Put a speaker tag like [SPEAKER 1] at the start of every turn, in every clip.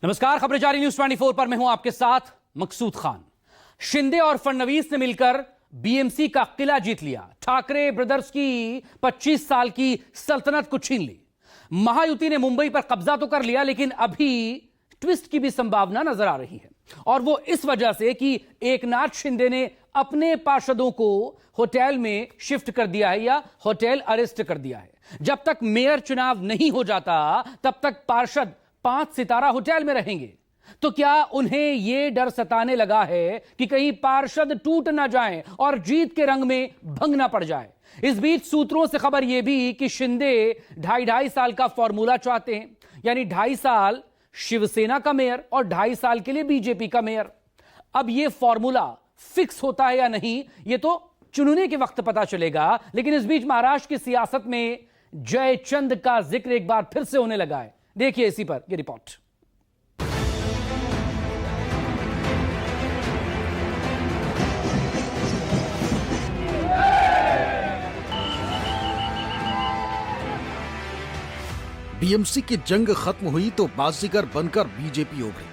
[SPEAKER 1] नमस्कार, खबरें जारी न्यूज 24 पर मैं हूं आपके साथ मकसूद खान। शिंदे और फडणवीस ने मिलकर बीएमसी का किला जीत लिया। ठाकरे ब्रदर्स की 25 साल की सल्तनत को छीन ली। महायुति ने मुंबई पर कब्जा तो कर लिया, लेकिन अभी ट्विस्ट की भी संभावना नजर आ रही है, और वो इस वजह से कि एकनाथ शिंदे ने अपने पार्षदों को होटल में शिफ्ट कर दिया है या होटल अरेस्ट कर दिया है। जब तक मेयर चुनाव नहीं हो जाता तब तक पार्षद 5 सितारा होटल में रहेंगे। तो क्या उन्हें यह डर सताने लगा है कि कहीं पार्षद टूट ना जाएं और जीत के रंग में भंग ना पड़ जाए? इस बीच सूत्रों से खबर यह भी कि शिंदे 2.5 साल का फॉर्मूला चाहते हैं, यानी 2.5 साल शिवसेना का मेयर और 2.5 साल के लिए बीजेपी का मेयर। अब यह फॉर्मूला फिक्स होता है या नहीं, यह तो चुनने के वक्त पता चलेगा। लेकिन इस बीच महाराष्ट्र की सियासत में जयचंद का जिक्र एक बार फिर से होने लगा है। देखिए इसी पर यह रिपोर्ट।
[SPEAKER 2] बीएमसी की जंग खत्म हुई तो बाजीगर बनकर बीजेपी उभरी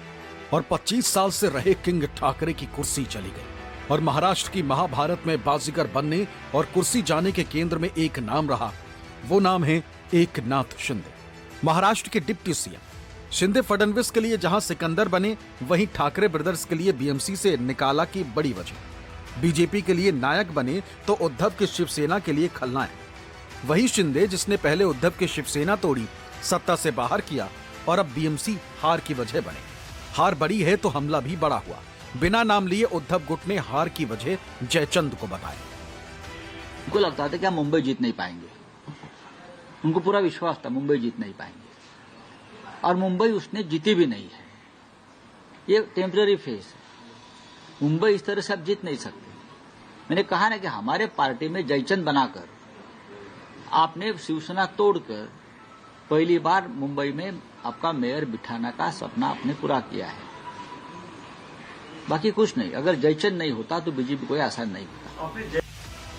[SPEAKER 2] और 25 साल से रहे किंग ठाकरे की कुर्सी चली गई। और महाराष्ट्र की महाभारत में बाजीगर बनने और कुर्सी जाने के केंद्र में एक नाम रहा। वो नाम है एकनाथ शिंदे, महाराष्ट्र के डिप्टी सीएम। शिंदे फडणवीस के लिए जहां सिकंदर बने, वहीं ठाकरे ब्रदर्स के लिए बीएमसी से निकाला की बड़ी वजह। बीजेपी के लिए नायक बने तो उद्धव की शिवसेना के लिए खलनायक। वही शिंदे जिसने पहले उद्धव की शिवसेना तोड़ी, सत्ता से बाहर किया, और अब बीएमसी हार की वजह बने। हार बड़ी है तो हमला भी बड़ा हुआ। बिना नाम लिए उद्धव गुट ने हार की वजह जयचंद को बताया।
[SPEAKER 3] उनको लगता था कि हम मुंबई जीत नहीं पाएंगे। उनको पूरा विश्वास था मुंबई जीत नहीं पाएंगे, और मुंबई उसने जीती भी नहीं है। ये टेम्पररी फेज है। मुंबई इस तरह से आप जीत नहीं सकते। मैंने कहा ना कि हमारे पार्टी में जयचंद बनाकर आपने शिवसेना तोड़कर पहली बार मुंबई में आपका मेयर बिठाने का सपना आपने पूरा किया है। बाकी कुछ नहीं। अगर जयचंद नहीं होता तो बीजेपी कोई आसान नहीं होता।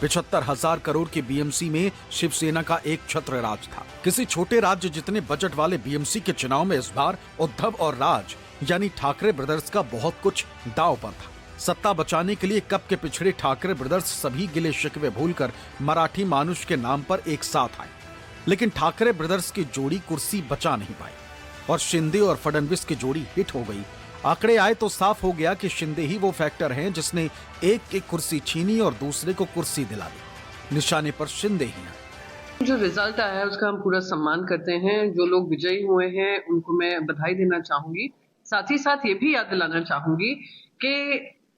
[SPEAKER 2] 75,000 करोड़ की बीएमसी में शिवसेना का एक छत्र राज था। किसी छोटे राज्य जितने बजट वाले बीएमसी के चुनाव में इस बार उद्धव और राज यानी ठाकरे ब्रदर्स का बहुत कुछ दांव पर था। सत्ता बचाने के लिए कब के पिछड़े ठाकरे ब्रदर्स सभी गिले शिकवे भूलकर मराठी मानुष के नाम पर एक साथ आए। लेकिन ठाकरे ब्रदर्स की जोड़ी कुर्सी बचा नहीं पाई और शिंदे और फडणवीस की जोड़ी हिट हो गई। आंकड़े आए तो साफ हो गया कि शिंदे ही वो फैक्टर हैं जिसने एक कुर्सी छीनी और दूसरे को कुर्सी दिला दी। निशाने पर शिंदे ही हैं।
[SPEAKER 4] जो रिजल्ट आया है उसका हम पूरा सम्मान करते हैं। जो लोग विजयी हुए हैं उनको मैं बधाई देना चाहूंगी। साथ ही साथ ये भी याद दिलाना चाहूंगी कि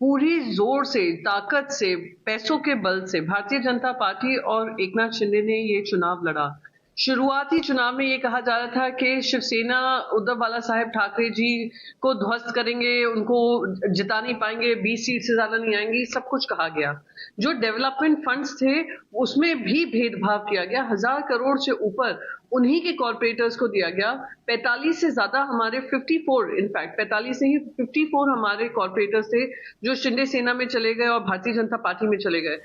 [SPEAKER 4] पूरी जोर से, ताकत से, पैसों के बल से भारतीय जनता पार्टी और एकनाथ शिंदे ने ये चुनाव लड़ा। शुरुआती चुनाव में ये कहा जा रहा था कि शिवसेना उद्धव बाला साहेब ठाकरे जी को ध्वस्त करेंगे, उनको जिता नहीं पाएंगे, 20 सीट से ज्यादा नहीं आएंगी, सब कुछ कहा गया। जो डेवलपमेंट फंड्स थे उसमें भी भेदभाव किया गया। 1000 करोड़ से ऊपर उन्हीं के कॉर्पोरेटर्स को दिया गया। 45 से ज्यादा हमारे 54, इनफैक्ट 45 से ही 54 हमारे कॉर्पोरेटर्स थे जो शिंदे सेना में चले गए और भारतीय जनता पार्टी में चले गए।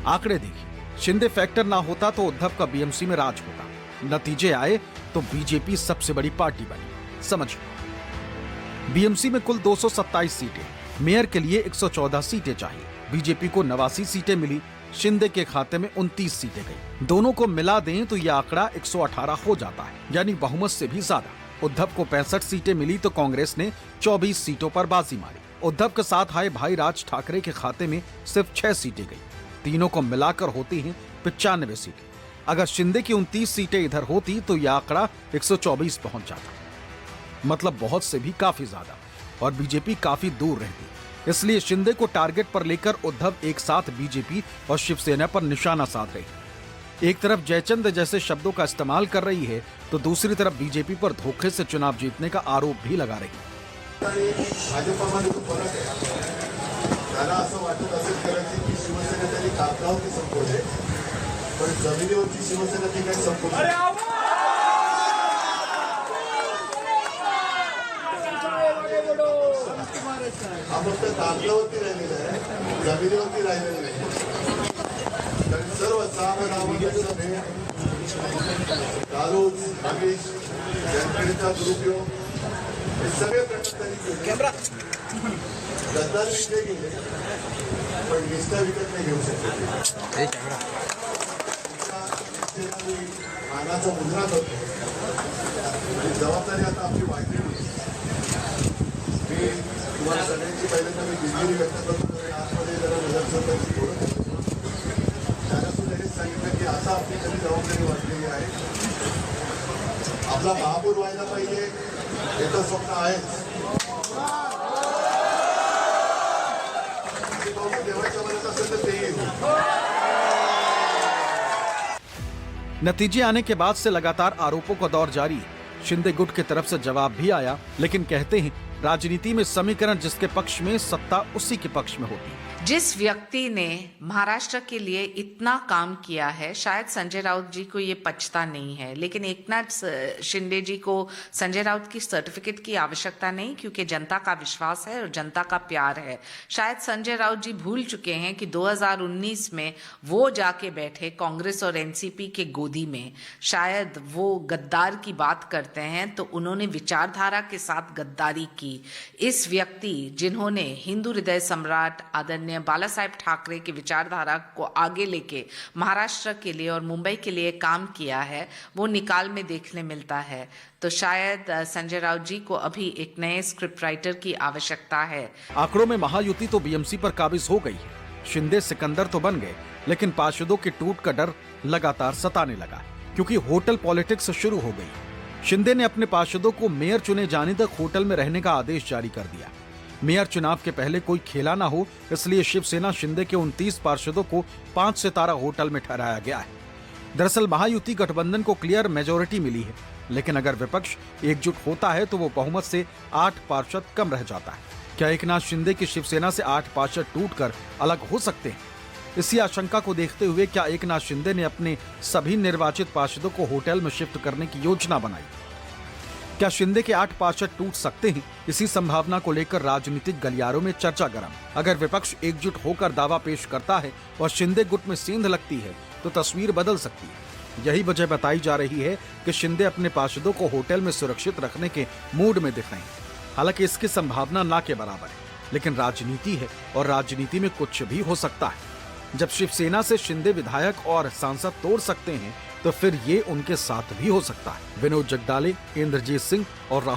[SPEAKER 2] आंकड़े देखिए, शिंदे फैक्टर ना होता तो उद्धव का बीएमसी में राज होता। नतीजे आए तो बीजेपी सबसे बड़ी पार्टी बनी। समझिए, बीएमसी में कुल 227 सीटें, मेयर के लिए 114 सीटें चाहिए। बीजेपी को 89 सीटें मिली, शिंदे के खाते में 29 सीटें गई। दोनों को मिला दें तो यह आंकड़ा 118 हो जाता है, यानी बहुमत से भी ज्यादा। उद्धव को 65 सीटें मिली तो कांग्रेस ने 24 सीटों पर बाजी मारी। उद्धव के साथ आए भाई राज ठाकरे के खाते में सिर्फ 6 सीटें गई। तीनों को मिलाकर होती हैं 95 सीटें। अगर शिंदे की 29 सीटें इधर होती तो यह आंकड़ा 124 पहुंच जाता, मतलब बहुत से भी काफी ज्यादा, और बीजेपी काफी दूर रहती। इसलिए शिंदे को टारगेट पर लेकर उद्धव एक साथ बीजेपी और शिवसेना पर निशाना साध रही। एक तरफ जयचंद जैसे शब्दों का इस्तेमाल कर रही है तो दूसरी तरफ बीजेपी पर धोखे से चुनाव जीतने का आरोप भी लगा रही है।
[SPEAKER 5] त्याला असं वाटत असेल कदाचित की शिवसेना त्यांनी कागदावरती संपवले, पण जमिनीवरची शिवसेना ती काही संपवली। हा फक्त कागदावरती राहिलेला आहे, जमिनीवरती राहिलेला नाही। कारण सर्व 6 नावांचे सभे दारू, हमीश, जनतेचा दुरुपयोग सगळे प्रकार त्यांनी गद्दार विकले गेले पण निष्ठा विकत नाही घेऊ शकले. मानाचा मुद्रा करतो जबाबदारी आता आपली वाढलेली. मी तुम्हाला सगळ्यांची पहिल्यांदा मी दिलगिरी व्यक्त करतो आणि आतमध्ये जरा नगरसेवकांची बोलत त्याला सुद्धा हेच सांगितलं की आता आपली कधी जबाबदारी वाढलेली आहे. आपला महापौर व्हायला पाहिजे हे तर स्वप्न आहेच. देवाच्या मनात असेल तर तेही होईल.
[SPEAKER 2] नतीजे आने के बाद से लगातार आरोपों का दौर जारी है. शिंदे गुट की तरफ से जवाब भी आया, लेकिन कहते हैं राजनीति में समीकरण जिसके पक्ष में सत्ता उसी के पक्ष में होती है.
[SPEAKER 6] जिस व्यक्ति ने महाराष्ट्र के लिए इतना काम किया है, शायद संजय राउत जी को ये पछता नहीं है, लेकिन एकनाथ शिंदे जी को संजय राउत की सर्टिफिकेट की आवश्यकता नहीं, क्योंकि जनता का विश्वास है और जनता का प्यार है. शायद संजय राउत जी भूल चुके हैं कि 2019 में वो जाके बैठे कांग्रेस और एनसीपी के गोदी में. शायद वो गद्दार की बात करते हैं तो उन्होंने विचारधारा के साथ गद्दारी की. इस व्यक्ति जिन्होंने हिंदू हृदय सम्राट आदरणीय बाला साहेब ठाकरे की विचारधारा को आगे लेके महाराष्ट्र के लिए और मुंबई के लिए काम किया है, वो निकाल में देखने मिलता है. तो शायद संजय राउत जी को अभी एक नए स्क्रिप्ट राइटर की आवश्यकता है.
[SPEAKER 2] आंकड़ों में महायुति तो बीएमसी पर काबिज हो गई है. शिंदे सिकंदर तो बन गए, लेकिन पार्षदों के टूट का डर लगातार सताने लगा, क्योंकि होटल पॉलिटिक्स शुरू हो गई. शिंदे ने अपने पार्षदों को मेयर चुने जाने तक होटल में रहने का आदेश जारी कर दिया. मेयर चुनाव के पहले कोई खेला ना हो, इसलिए शिवसेना शिंदे के 29 पार्षदों को 5 सितारा होटल में ठहराया गया है. दरअसल महायुति गठबंधन को क्लियर मेजोरिटी मिली है, लेकिन अगर विपक्ष एकजुट होता है तो वो बहुमत से 8 पार्षद कम रह जाता है. क्या एकनाथ शिंदे की शिवसेना से 8 पार्षद टूटकर अलग हो सकते हैं? इसी आशंका को देखते हुए क्या एकनाथ शिंदे ने अपने सभी निर्वाचित पार्षदों को होटल में शिफ्ट करने की योजना बनाई? क्या शिंदे के 8 पार्षद टूट सकते हैं? इसी संभावना को लेकर राजनीतिक गलियारों में चर्चा गर्म. अगर विपक्ष एकजुट होकर दावा पेश करता है और शिंदे गुट में सेंध लगती है तो तस्वीर बदल सकती है. यही वजह बताई जा रही है कि शिंदे अपने पार्षदों को होटल में सुरक्षित रखने के मूड में दिख रहे हैं. हालांकि इसकी संभावना ना के बराबर है, लेकिन राजनीति है और राजनीति में कुछ भी हो सकता है. जब शिवसेना से शिंदे विधायक और सांसद तोड़ सकते हैं तो फिर ये उनके साथ भी हो सकता है. विनोद जगदाले, इंद्रजीत सिंह और राहुल